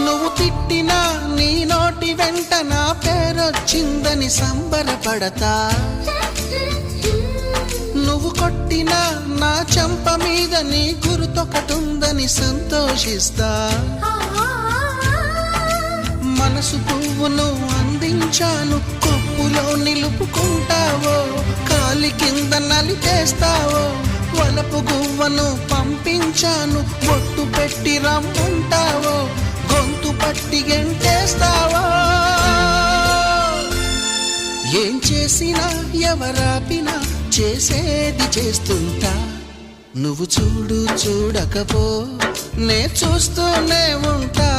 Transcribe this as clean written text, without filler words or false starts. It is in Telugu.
నువ్వు తిట్టినా నీ నోటి వెంట నా పేరొచ్చిందని సంబరపడతా, నువ్వు కొట్టినా నా చెంప మీద నీ గుర్తొకటుందని సంతోషిస్తా. మనసు పువ్వును అందించాను, కొప్పులో నిలుపుకుంటావో, కాలి కింద నలిపేస్తావో. వలపు గువ్వను పంపించాను, బొట్టు పెట్టి రమ్ముంటావో, గొంతు పట్టి గెంటేస్తావో. ఏం చేసినా ఎవరాపినా చేసేది చేస్తుంటా. నువ్వు చూడు చూడకపో నే చూస్తూనే ఉంటా.